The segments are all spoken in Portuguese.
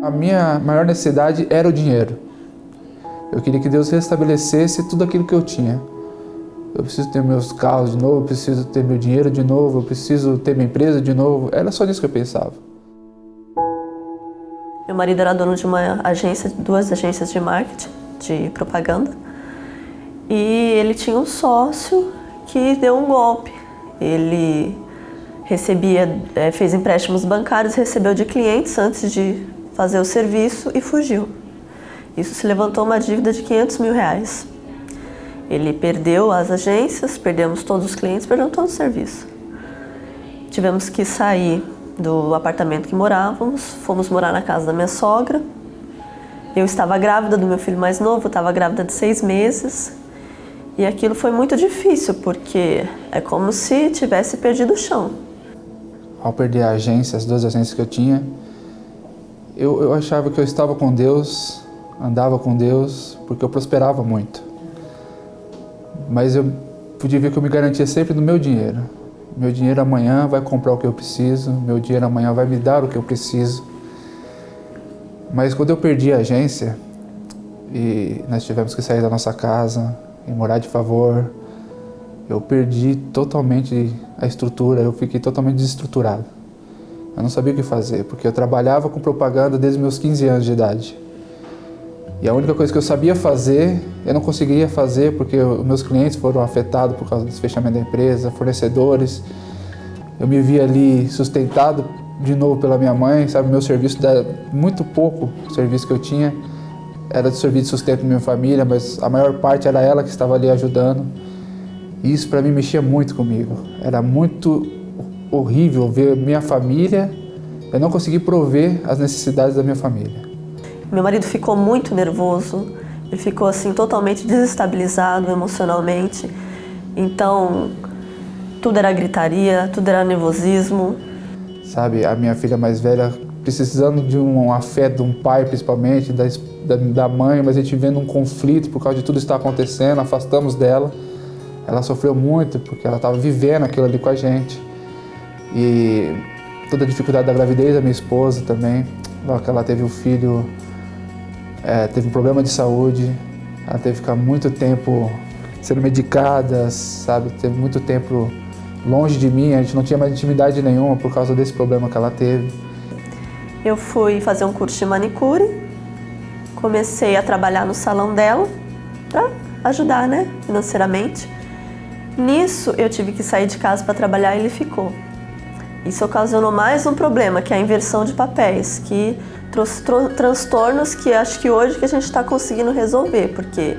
A minha maior necessidade era o dinheiro. Eu queria que Deus restabelecesse tudo aquilo que eu tinha. Eu preciso ter meus carros de novo, eu preciso ter meu dinheiro de novo, eu preciso ter minha empresa de novo. Era só nisso que eu pensava. Meu marido era dono de uma agência, duas agências de marketing, de propaganda. E ele tinha um sócio que deu um golpe. Ele fez empréstimos bancários, recebeu de clientes antes de fazer o serviço e fugiu. Isso se levantou uma dívida de R$500 mil. Ele perdeu as agências, perdemos todos os clientes, perdemos todo o serviço. Tivemos que sair do apartamento que morávamos, fomos morar na casa da minha sogra. Eu estava grávida do meu filho mais novo, estava grávida de 6 meses. E aquilo foi muito difícil, porque é como se tivesse perdido o chão. Ao perder a agência, as duas agências que eu tinha, eu achava que eu estava com Deus, andava com Deus, porque eu prosperava muito. Mas eu podia ver que eu me garantia sempre no meu dinheiro. Meu dinheiro amanhã vai comprar o que eu preciso, meu dinheiro amanhã vai me dar o que eu preciso. Mas quando eu perdi a agência, e nós tivemos que sair da nossa casa e morar de favor, eu perdi totalmente a estrutura, eu fiquei totalmente desestruturado. Eu não sabia o que fazer, porque eu trabalhava com propaganda desde meus 15 anos de idade. E a única coisa que eu sabia fazer, eu não conseguia fazer porque meus clientes foram afetados por causa do fechamento da empresa, fornecedores. Eu me via ali sustentado de novo pela minha mãe, sabe? Meu serviço, muito pouco serviço que eu tinha, era de serviço de sustento da minha família, mas a maior parte era ela que estava ali ajudando. E isso para mim mexia muito comigo. Era muito horrível ver minha família, eu não conseguir prover as necessidades da minha família. Meu marido ficou muito nervoso, ele ficou assim totalmente desestabilizado emocionalmente. Então, tudo era gritaria, tudo era nervosismo. Sabe, a minha filha mais velha precisando de um afeto de um pai, principalmente, da mãe, mas a gente vendo um conflito por causa de tudo que está acontecendo, afastamos dela. Ela sofreu muito porque ela estava vivendo aquilo ali com a gente. E toda a dificuldade da gravidez da minha esposa também, logo que ela teve um filho, teve um problema de saúde, ela teve que ficar muito tempo sendo medicada, sabe, teve muito tempo longe de mim, a gente não tinha mais intimidade nenhuma por causa desse problema que ela teve. Eu fui fazer um curso de manicure, comecei a trabalhar no salão dela para ajudar, né, financeiramente. Nisso eu tive que sair de casa para trabalhar e ele ficou. Isso ocasionou mais um problema, que é a inversão de papéis, que trouxe transtornos que acho que hoje que a gente está conseguindo resolver, porque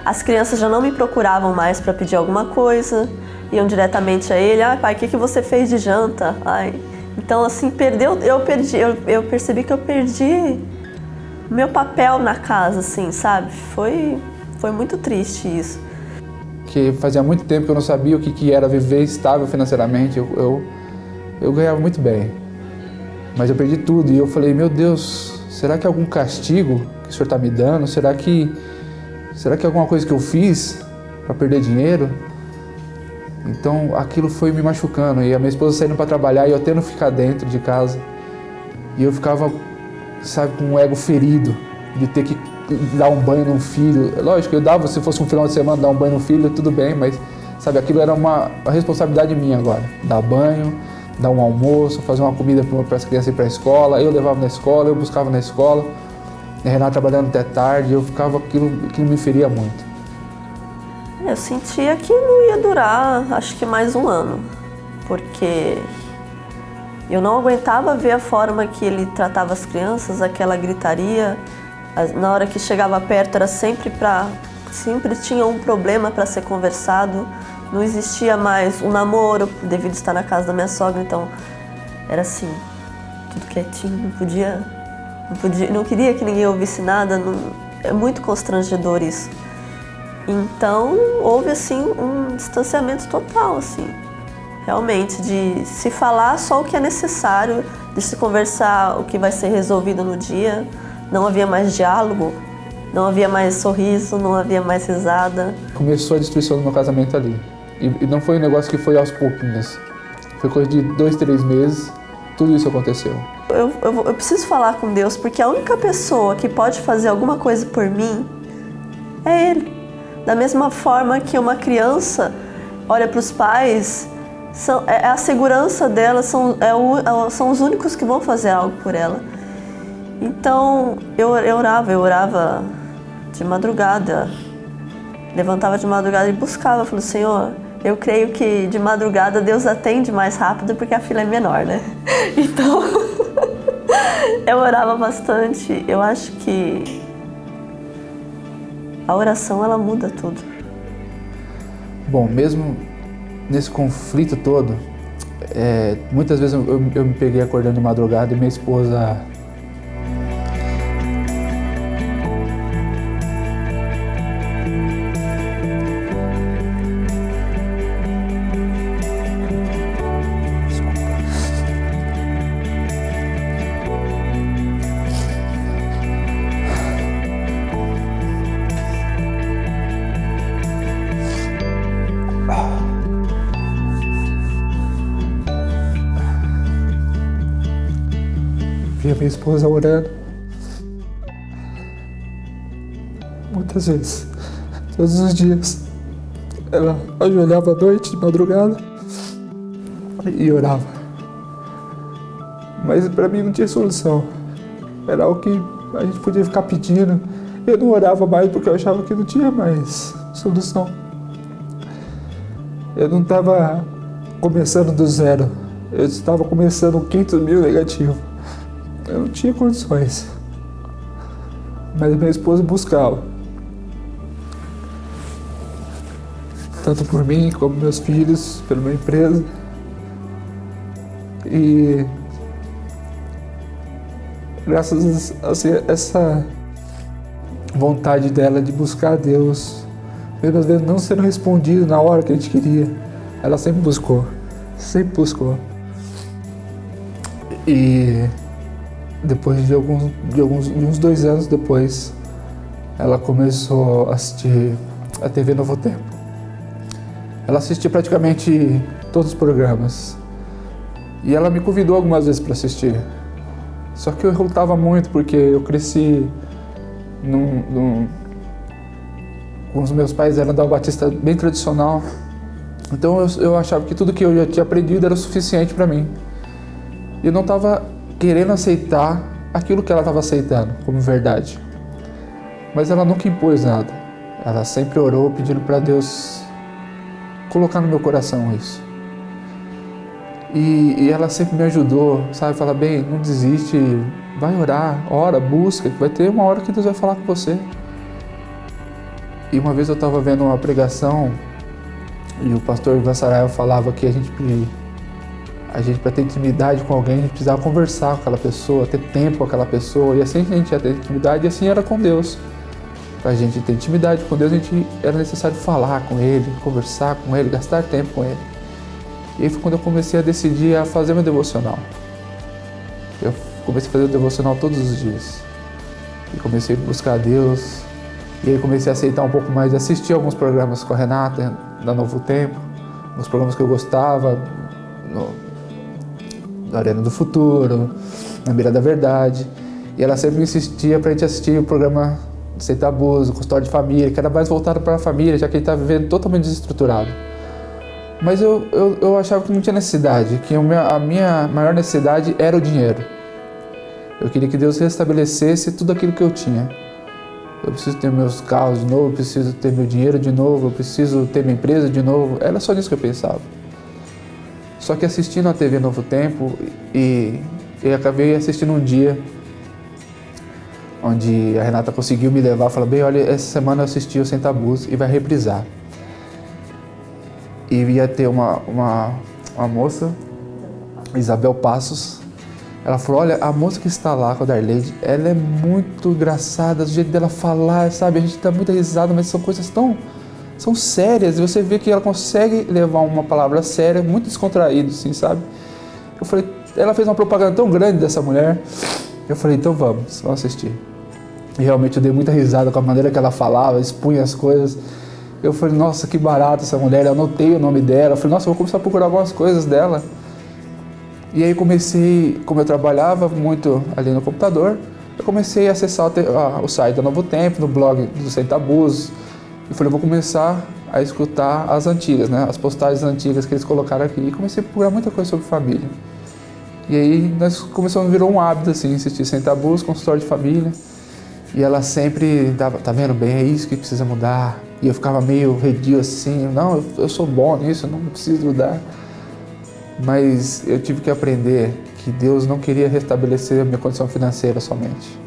as crianças já não me procuravam mais para pedir alguma coisa, iam diretamente a ele, pai, o que você fez de janta? Então assim, eu percebi que eu perdi meu papel na casa, assim, sabe? Foi muito triste isso. Que fazia muito tempo que eu não sabia o que era viver estável financeiramente, eu ganhava muito bem, mas eu perdi tudo e eu falei, meu Deus, será que é algum castigo que o Senhor está me dando? Será que é alguma coisa que eu fiz para perder dinheiro? Então aquilo foi me machucando e a minha esposa saindo para trabalhar e eu tendo que ficar dentro de casa e eu ficava, sabe, com o ego ferido de ter que dar um banho num filho. Lógico, eu dava, se fosse um final de semana, dar um banho no filho, tudo bem, mas sabe, aquilo era uma responsabilidade minha agora, dar banho, dar um almoço, fazer uma comida para as crianças ir para a escola, eu levava na escola, eu buscava na escola, a Renata trabalhando até tarde, eu ficava, aquilo me feria muito. Eu sentia que não ia durar, acho que mais um ano, porque eu não aguentava ver a forma que ele tratava as crianças, aquela gritaria, na hora que chegava perto era sempre tinha um problema para ser conversado. Não existia mais um namoro, devido a estar na casa da minha sogra, então era assim, tudo quietinho, não queria que ninguém ouvisse nada, é muito constrangedor isso. Então houve assim um distanciamento total, assim, realmente, de se falar só o que é necessário, de se conversar o que vai ser resolvido no dia, não havia mais diálogo, não havia mais sorriso, não havia mais risada. Começou a destruição do meu casamento ali. E não foi um negócio que foi aos pouquinhos. Foi coisa de 2, 3 meses, tudo isso aconteceu. eu preciso falar com Deus, porque a única pessoa que pode fazer alguma coisa por mim é Ele. Da mesma forma que uma criança olha para os pais, a segurança dela, são os únicos que vão fazer algo por ela. Então eu orava de madrugada, levantava de madrugada e buscava. Falei, Senhor, eu creio que de madrugada Deus atende mais rápido porque a fila é menor, né? Então eu orava bastante. Eu acho que a oração, ela muda tudo. Bom, mesmo nesse conflito todo, muitas vezes eu me peguei acordando de madrugada e minha esposa... Via minha esposa orando, muitas vezes, todos os dias. Ela ajoelhava à noite, de madrugada, e orava. Mas para mim não tinha solução. Era algo que a gente podia ficar pedindo. Eu não orava mais porque eu achava que não tinha mais solução. Eu não estava começando do zero. Eu estava começando 500 mil negativo. Eu não tinha condições. Mas minha esposa buscava. Tanto por mim, como meus filhos, pela minha empresa. E graças a essa vontade dela de buscar a Deus, mesmo às vezes não sendo respondido na hora que a gente queria, ela sempre buscou. Sempre buscou. E depois de uns 2 anos depois, ela começou a assistir a TV Novo Tempo. Ela assistia praticamente todos os programas. E ela me convidou algumas vezes para assistir. Só que eu relutava muito porque eu cresci com os meus pais, eram da Batista bem tradicional. Então eu achava que tudo que eu já tinha aprendido era o suficiente para mim. E eu não estava querendo aceitar aquilo que ela estava aceitando como verdade. Mas ela nunca impôs nada. Ela sempre orou pedindo para Deus colocar no meu coração isso. E ela sempre me ajudou, sabe? Fala, bem, não desiste, vai orar, ora, busca, vai ter uma hora que Deus vai falar com você. E uma vez eu estava vendo uma pregação e o pastor Ivan Saraiva falava que a gente para ter intimidade com alguém, a gente precisava conversar com aquela pessoa, ter tempo com aquela pessoa, e assim a gente ia ter intimidade, e assim era com Deus. Para a gente ter intimidade com Deus, era necessário falar com Ele, conversar com Ele, gastar tempo com Ele. E aí foi quando eu comecei a decidir a fazer meu devocional. Eu comecei a fazer o devocional todos os dias. E comecei a buscar a Deus. E aí comecei a aceitar um pouco mais de assistir alguns programas com a Renata, da Novo Tempo. Uns programas que eu gostava, na Arena do Futuro, na Mira da Verdade. E ela sempre insistia pra gente assistir o programa Sem Tabus, o Consultório de Família, que era mais voltado para a família, já que ele estava vivendo totalmente desestruturado. Mas eu achava que não tinha necessidade, que a minha maior necessidade era o dinheiro. Eu queria que Deus restabelecesse tudo aquilo que eu tinha. Eu preciso ter meus carros de novo, eu preciso ter meu dinheiro de novo, eu preciso ter minha empresa de novo. Era só nisso que eu pensava. Só que assistindo a TV Novo Tempo, e eu acabei assistindo um dia onde a Renata conseguiu me levar e falou, bem, olha, essa semana eu assisti o Sem Tabus e vai reprisar. E ia ter uma moça, Isabel Passos. Ela falou, olha, a moça que está lá com a Darleide, ela é muito engraçada, o jeito dela falar, sabe? A gente dá muita risada, mas são coisas são sérias. E você vê que ela consegue levar uma palavra séria, muito descontraído, assim, sabe? Eu falei, ela fez uma propaganda tão grande dessa mulher. Eu falei, então vamos assistir. E realmente eu dei muita risada com a maneira que ela falava, expunha as coisas. Eu falei, nossa, que barata essa mulher. Eu anotei o nome dela. Eu falei, nossa, eu vou começar a procurar algumas coisas dela. E aí comecei, como eu trabalhava muito ali no computador, eu comecei a acessar o site da Novo Tempo, no blog do Sem Tabus, e falei, vou começar a escutar as antigas, né, as postagens antigas que eles colocaram aqui, e comecei a procurar muita coisa sobre família. E aí nós começamos a virar um hábito, assim, assistir Sem Tabus, consultório de família, e ela sempre dava, tá vendo bem, é isso que precisa mudar, e eu ficava meio redio assim, não, eu sou bom nisso, eu não preciso mudar. Mas eu tive que aprender que Deus não queria restabelecer a minha condição financeira somente.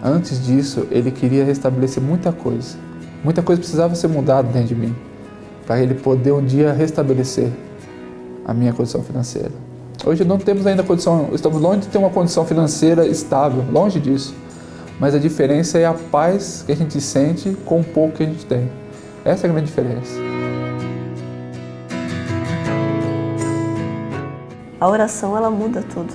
Antes disso, Ele queria restabelecer muita coisa. Muita coisa precisava ser mudada dentro de mim, para Ele poder um dia restabelecer a minha condição financeira. Hoje não temos ainda condição, estamos longe de ter uma condição financeira estável, longe disso. Mas a diferença é a paz que a gente sente com o pouco que a gente tem. Essa é a grande diferença. A oração, ela muda tudo.